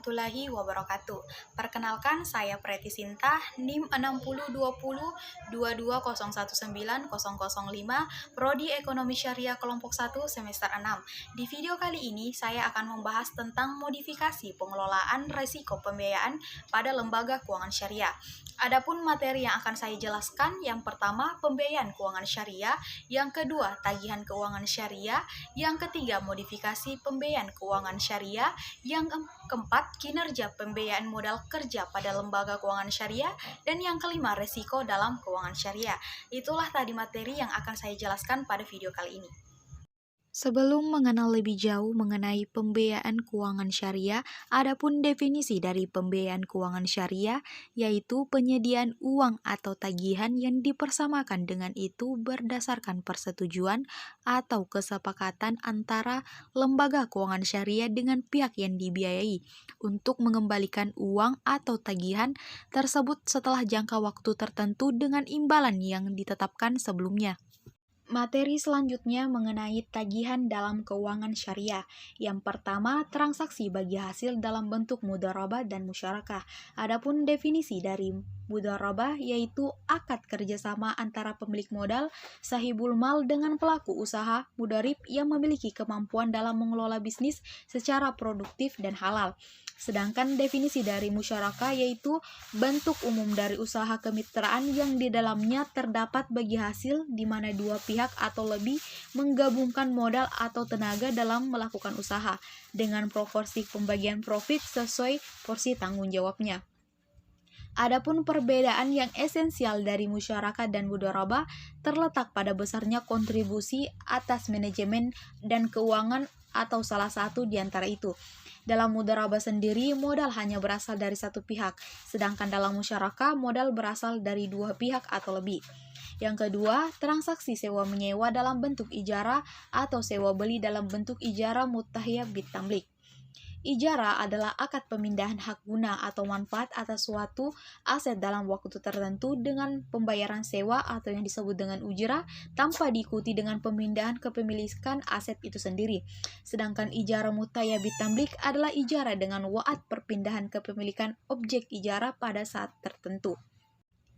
warahmatullahi wabarakatuh. Perkenalkan, saya Preti Sinta, NIM 602022019005, Prodi Ekonomi Syariah Kelompok 1 semester 6. Di video kali ini, saya akan membahas tentang modifikasi pengelolaan risiko pembiayaan pada lembaga keuangan syariah. Adapun materi yang akan saya jelaskan, yang pertama pembiayaan keuangan syariah, yang kedua tagihan keuangan syariah, yang ketiga modifikasi pembiayaan keuangan syariah, yang keempat kinerja pembiayaan modal kerja pada lembaga keuangan syariah, dan yang kelima risiko dalam keuangan syariah. Itulah tadi materi yang akan saya jelaskan pada video kali ini. Sebelum mengenal lebih jauh mengenai pembiayaan keuangan syariah, adapun definisi dari pembiayaan keuangan syariah, yaitu penyediaan uang atau tagihan yang dipersamakan dengan itu berdasarkan persetujuan atau kesepakatan antara lembaga keuangan syariah dengan pihak yang dibiayai untuk mengembalikan uang atau tagihan tersebut setelah jangka waktu tertentu dengan imbalan yang ditetapkan sebelumnya. Materi selanjutnya mengenai tagihan dalam keuangan syariah. Yang pertama, transaksi bagi hasil dalam bentuk mudharabah dan musyarakah. Adapun definisi dari mudharabah yaitu akad kerjasama antara pemilik modal, sahibul mal dengan pelaku usaha, mudharib yang memiliki kemampuan dalam mengelola bisnis secara produktif dan halal. Sedangkan definisi dari musyarakah yaitu bentuk umum dari usaha kemitraan yang di dalamnya terdapat bagi hasil di mana dua pihak atau lebih menggabungkan modal atau tenaga dalam melakukan usaha dengan proporsi pembagian profit sesuai porsi tanggung jawabnya. Adapun perbedaan yang esensial dari musyarakah dan mudharabah terletak pada besarnya kontribusi atas manajemen dan keuangan atau salah satu di antara itu. Dalam mudharabah sendiri, modal hanya berasal dari satu pihak, sedangkan dalam musyarakah, modal berasal dari dua pihak atau lebih. Yang kedua, transaksi sewa-menyewa dalam bentuk ijarah atau sewa-beli dalam bentuk ijarah mutahiyah bitamlik. Ijarah adalah akad pemindahan hak guna atau manfaat atas suatu aset dalam waktu tertentu dengan pembayaran sewa atau yang disebut dengan ujrah tanpa diikuti dengan pemindahan kepemilikan aset itu sendiri. Sedangkan ijarah mutahiyah bitamlik adalah ijarah dengan wa'ad perpindahan kepemilikan objek ijarah pada saat tertentu.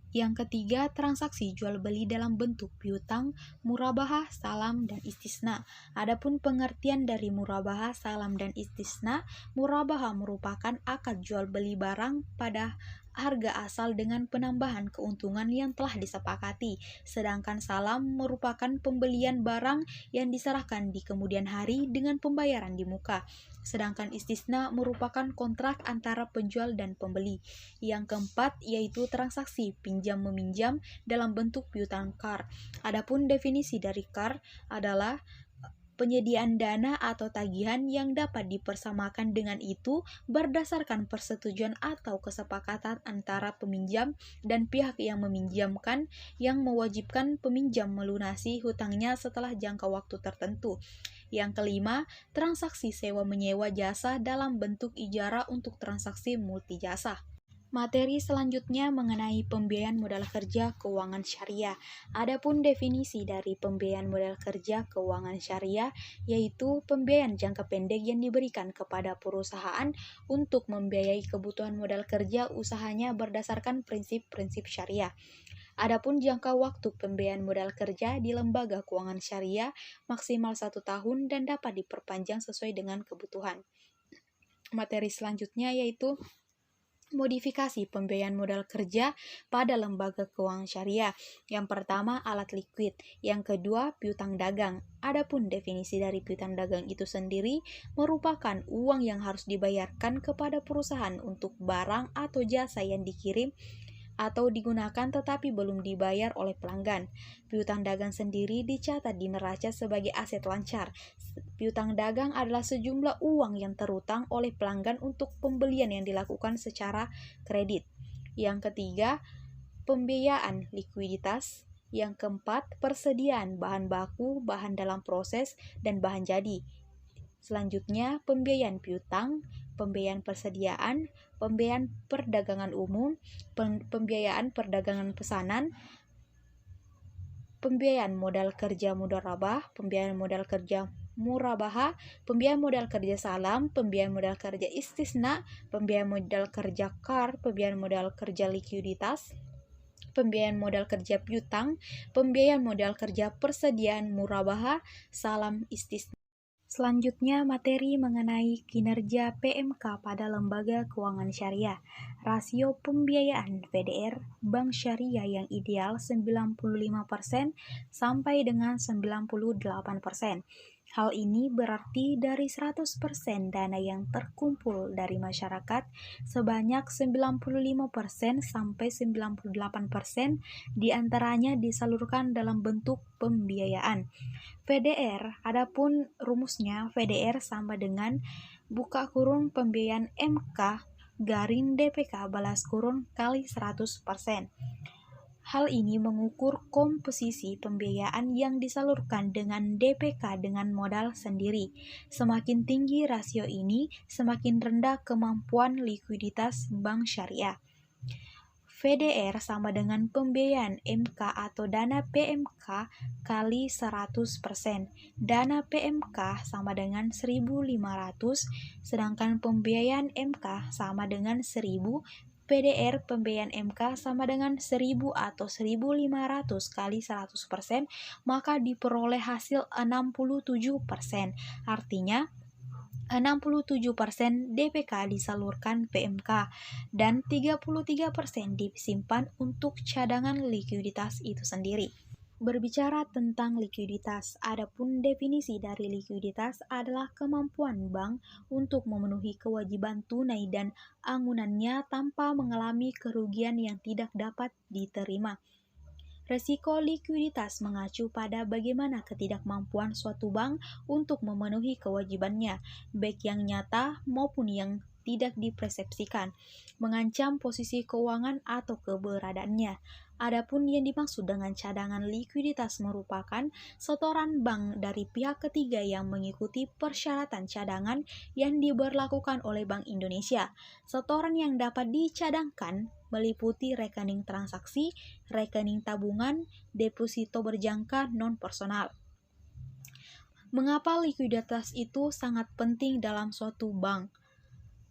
Yang ketiga, transaksi jual beli dalam bentuk piutang, murabahah, salam, dan istisna. Adapun pengertian dari murabahah, salam, dan istisna, murabahah merupakan akad jual beli barang pada harga asal dengan penambahan keuntungan yang telah disepakati, sedangkan salam merupakan pembelian barang yang diserahkan di kemudian hari dengan pembayaran di muka. Sedangkan istisna merupakan kontrak antara penjual dan pembeli. Yang keempat yaitu transaksi pinjam-meminjam dalam bentuk piutang KAR. Adapun definisi dari KAR adalah penyediaan dana atau tagihan yang dapat dipersamakan dengan itu berdasarkan persetujuan atau kesepakatan antara peminjam dan pihak yang meminjamkan yang mewajibkan peminjam melunasi hutangnya setelah jangka waktu tertentu. Yang kelima, transaksi sewa-menyewa jasa dalam bentuk ijarah untuk transaksi multijasa. Materi selanjutnya mengenai pembiayaan modal kerja keuangan syariah. Adapun definisi dari pembiayaan modal kerja keuangan syariah yaitu pembiayaan jangka pendek yang diberikan kepada perusahaan untuk membiayai kebutuhan modal kerja usahanya berdasarkan prinsip-prinsip syariah. Adapun jangka waktu pembiayaan modal kerja di lembaga keuangan syariah maksimal 1 tahun dan dapat diperpanjang sesuai dengan kebutuhan. Materi selanjutnya yaitu modifikasi pembiayaan modal kerja pada lembaga keuangan syariah. Yang pertama, alat likuid. Yang kedua, piutang dagang. Adapun definisi dari piutang dagang itu sendiri merupakan uang yang harus dibayarkan kepada perusahaan untuk barang atau jasa yang dikirim atau digunakan tetapi belum dibayar oleh pelanggan. Piutang dagang sendiri dicatat di neraca sebagai aset lancar. Piutang dagang adalah sejumlah uang yang terutang oleh pelanggan untuk pembelian yang dilakukan secara kredit. Yang ketiga, pembiayaan likuiditas. Yang keempat, persediaan bahan baku, bahan dalam proses, dan bahan jadi. Selanjutnya, pembiayaan piutang, pembiayaan persediaan, pembiayaan perdagangan umum, pembiayaan perdagangan pesanan, pembiayaan modal kerja mudharabah, pembiayaan modal kerja murabaha, pembiayaan modal kerja salam, pembiayaan modal kerja istisna, pembiayaan modal kerja KAR, pembiayaan modal kerja likuiditas, pembiayaan modal kerja piutang, pembiayaan modal kerja persediaan murabaha, salam istisna. Selanjutnya, materi mengenai kinerja PMK pada lembaga keuangan syariah. Rasio pembiayaan VDR Bank Syariah yang ideal 95% sampai dengan 98%. Hal ini berarti dari 100% dana yang terkumpul dari masyarakat sebanyak 95% sampai 98% diantaranya disalurkan dalam bentuk pembiayaan. VDR, adapun rumusnya VDR sama dengan buka kurung pembiayaan MK garing DPK balas kurung kali 100%. Hal ini mengukur komposisi pembiayaan yang disalurkan dengan DPK dengan modal sendiri. Semakin tinggi rasio ini, semakin rendah kemampuan likuiditas bank syariah. VDR sama dengan pembiayaan MK atau dana PMK kali 100%. Dana PMK sama dengan 1.500, sedangkan pembiayaan MK sama dengan 1.000. PDR pembiayaan MK sama dengan 1.000 atau 1.500 kali 100%, maka diperoleh hasil 67%. Artinya, 67% DPK disalurkan PMK dan 33% disimpan untuk cadangan likuiditas itu sendiri. Berbicara tentang likuiditas, adapun definisi dari likuiditas adalah kemampuan bank untuk memenuhi kewajiban tunai dan anggunannya tanpa mengalami kerugian yang tidak dapat diterima. Resiko likuiditas mengacu pada bagaimana ketidakmampuan suatu bank untuk memenuhi kewajibannya, baik yang nyata maupun yang tidak dipersepsikan, mengancam posisi keuangan atau keberadaannya. Adapun yang dimaksud dengan cadangan likuiditas merupakan setoran bank dari pihak ketiga yang mengikuti persyaratan cadangan yang diberlakukan oleh Bank Indonesia. Setoran yang dapat dicadangkan meliputi rekening transaksi, rekening tabungan, deposito berjangka non-personal. Mengapa likuiditas itu sangat penting dalam suatu bank?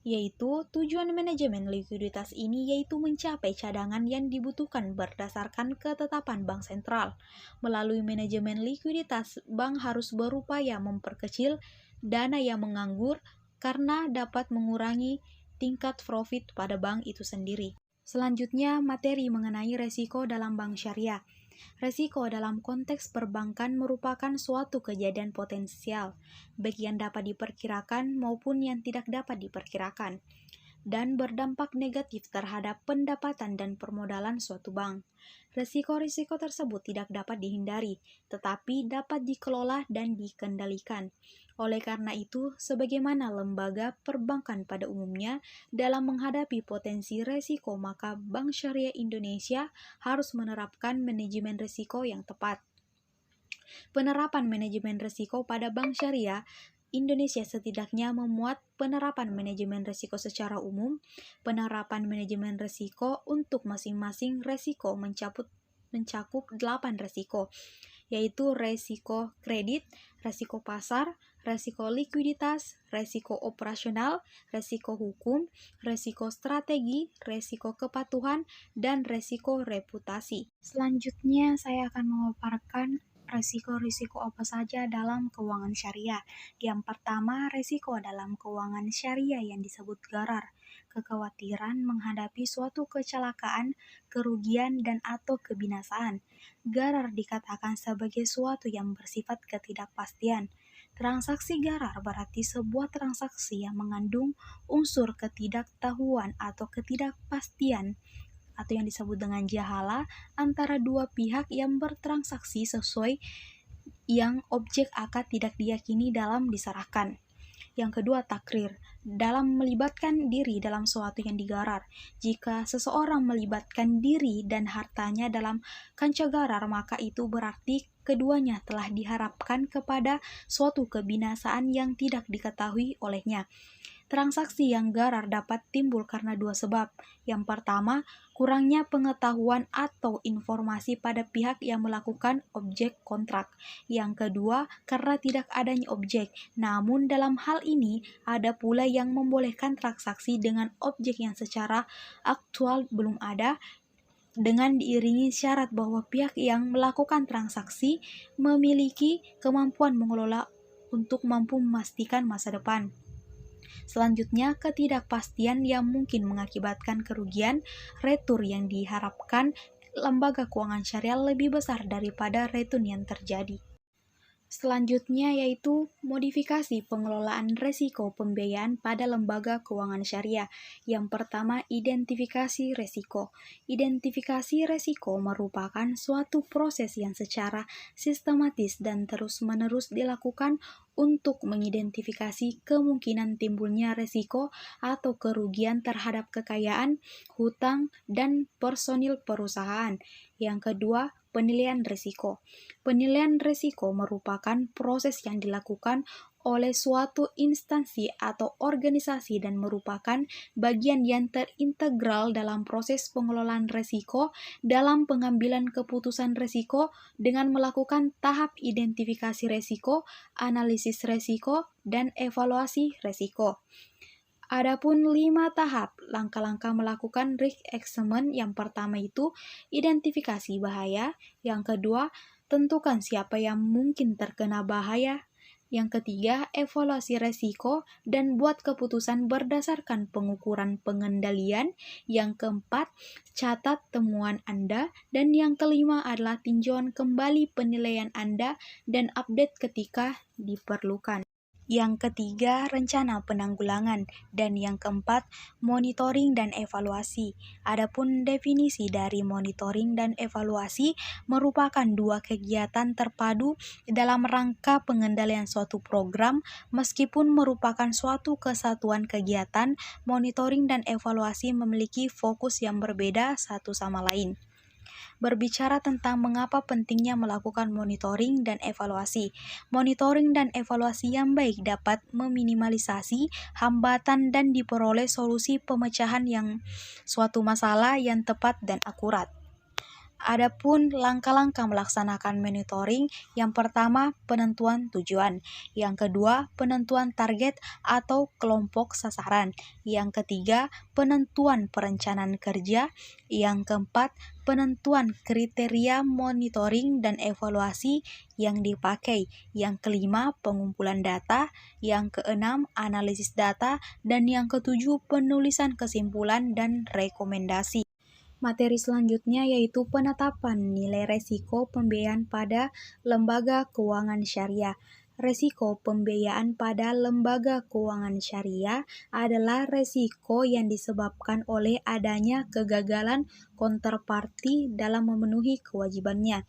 Yaitu tujuan manajemen likuiditas ini yaitu mencapai cadangan yang dibutuhkan berdasarkan ketetapan bank sentral. Melalui manajemen likuiditas, bank harus berupaya memperkecil dana yang menganggur karena dapat mengurangi tingkat profit pada bank itu sendiri. Selanjutnya, materi mengenai resiko dalam bank syariah. Resiko dalam konteks perbankan merupakan suatu kejadian potensial, baik yang dapat diperkirakan maupun yang tidak dapat diperkirakan, dan berdampak negatif terhadap pendapatan dan permodalan suatu bank. Risiko-risiko tersebut tidak dapat dihindari, tetapi dapat dikelola dan dikendalikan. Oleh karena itu, sebagaimana lembaga perbankan pada umumnya dalam menghadapi potensi risiko, maka Bank Syariah Indonesia harus menerapkan manajemen risiko yang tepat. Penerapan manajemen risiko pada Bank Syariah Indonesia setidaknya memuat penerapan manajemen risiko secara umum, penerapan manajemen risiko untuk masing-masing risiko mencakup 8 risiko, yaitu risiko kredit, risiko pasar, risiko likuiditas, risiko operasional, risiko hukum, risiko strategi, risiko kepatuhan, dan risiko reputasi. Selanjutnya saya akan memaparkan risiko-risiko apa saja dalam keuangan syariah. Yang pertama, risiko dalam keuangan syariah yang disebut gharar, kekhawatiran menghadapi suatu kecelakaan, kerugian, dan atau kebinasaan. Gharar dikatakan sebagai suatu yang bersifat ketidakpastian. Transaksi gharar berarti sebuah transaksi yang mengandung unsur ketidaktahuan atau ketidakpastian atau yang disebut dengan jahala antara dua pihak yang bertransaksi sesuai yang objek akad tidak diyakini dalam diserahkan. Yang kedua, takrir, dalam melibatkan diri dalam suatu yang digarar. Jika seseorang melibatkan diri dan hartanya dalam kancah garar, maka itu berarti keduanya telah diharapkan kepada suatu kebinasaan yang tidak diketahui olehnya. Transaksi yang garar dapat timbul karena dua sebab. Yang pertama, kurangnya pengetahuan atau informasi pada pihak yang melakukan objek kontrak. Yang kedua, karena tidak adanya objek. Namun dalam hal ini ada pula yang membolehkan transaksi dengan objek yang secara aktual belum ada, dengan diiringi syarat bahwa pihak yang melakukan transaksi memiliki kemampuan mengelola untuk mampu memastikan masa depan. Selanjutnya, ketidakpastian yang mungkin mengakibatkan kerugian retur yang diharapkan lembaga keuangan syariah lebih besar daripada return yang terjadi. Selanjutnya yaitu modifikasi pengelolaan resiko pembiayaan pada lembaga keuangan syariah. Yang pertama, identifikasi resiko. Identifikasi resiko merupakan suatu proses yang secara sistematis dan terus-menerus dilakukan untuk mengidentifikasi kemungkinan timbulnya resiko atau kerugian terhadap kekayaan, hutang, dan personil perusahaan. Yang kedua, penilaian risiko. Penilaian risiko merupakan proses yang dilakukan oleh suatu instansi atau organisasi dan merupakan bagian yang terintegral dalam proses pengelolaan risiko dalam pengambilan keputusan risiko dengan melakukan tahap identifikasi risiko, analisis risiko, dan evaluasi risiko. Adapun 5 tahap langkah-langkah melakukan risk assessment. Yang pertama itu identifikasi bahaya, yang kedua tentukan siapa yang mungkin terkena bahaya, yang ketiga evaluasi resiko dan buat keputusan berdasarkan pengukuran pengendalian, yang keempat catat temuan Anda, dan yang kelima adalah tinjauan kembali penilaian Anda dan update ketika diperlukan. Yang ketiga, rencana penanggulangan, dan yang keempat, monitoring dan evaluasi. Adapun definisi dari monitoring dan evaluasi merupakan dua kegiatan terpadu dalam rangka pengendalian suatu program. Meskipun merupakan suatu kesatuan kegiatan, monitoring dan evaluasi memiliki fokus yang berbeda satu sama lain. Berbicara tentang mengapa pentingnya melakukan monitoring dan evaluasi. Monitoring dan evaluasi yang baik dapat meminimalisasi hambatan dan diperoleh solusi pemecahan yang suatu masalah yang tepat dan akurat. Adapun langkah-langkah melaksanakan monitoring, yang pertama penentuan tujuan, yang kedua penentuan target atau kelompok sasaran, yang ketiga penentuan perencanaan kerja, yang keempat penentuan kriteria monitoring dan evaluasi yang dipakai, yang kelima pengumpulan data, yang keenam analisis data, dan yang ketujuh penulisan kesimpulan dan rekomendasi. Materi selanjutnya yaitu penetapan nilai resiko pembiayaan pada lembaga keuangan syariah. Resiko pembiayaan pada lembaga keuangan syariah adalah resiko yang disebabkan oleh adanya kegagalan counterparty dalam memenuhi kewajibannya.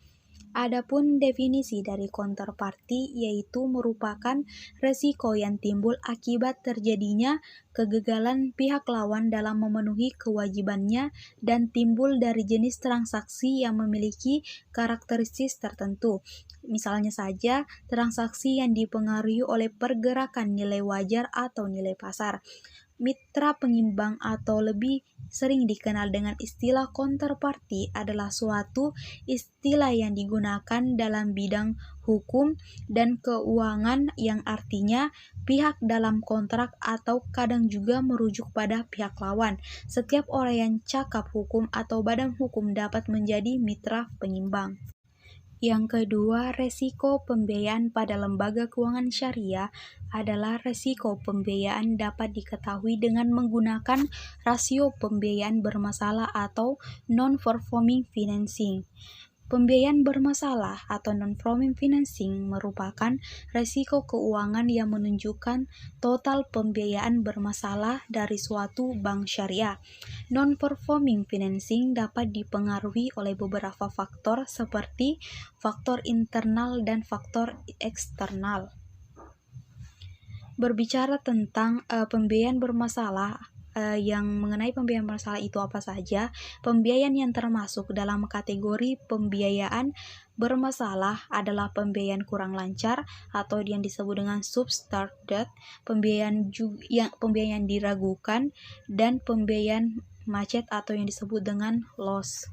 Adapun definisi dari counterparty yaitu merupakan resiko yang timbul akibat terjadinya kegagalan pihak lawan dalam memenuhi kewajibannya dan timbul dari jenis transaksi yang memiliki karakteristik tertentu. Misalnya saja, transaksi yang dipengaruhi oleh pergerakan nilai wajar atau nilai pasar. Mitra pengimbang atau lebih sering dikenal dengan istilah counterparty adalah suatu istilah yang digunakan dalam bidang hukum dan keuangan yang artinya pihak dalam kontrak atau kadang juga merujuk pada pihak lawan. Setiap orang yang cakap hukum atau badan hukum dapat menjadi mitra pengimbang. Yang kedua, resiko pembiayaan pada lembaga keuangan syariah adalah resiko pembiayaan dapat diketahui dengan menggunakan rasio pembiayaan bermasalah atau non-performing financing. Pembiayaan bermasalah atau non-performing financing merupakan resiko keuangan yang menunjukkan total pembiayaan bermasalah dari suatu bank syariah. Non-performing financing dapat dipengaruhi oleh beberapa faktor seperti faktor internal dan faktor eksternal. Berbicara tentang pembiayaan bermasalah, yang mengenai pembiayaan bermasalah itu apa saja? Pembiayaan yang termasuk dalam kategori pembiayaan bermasalah adalah pembiayaan kurang lancar atau yang disebut dengan substandard, pembiayaan yang diragukan, dan pembiayaan macet atau yang disebut dengan loss.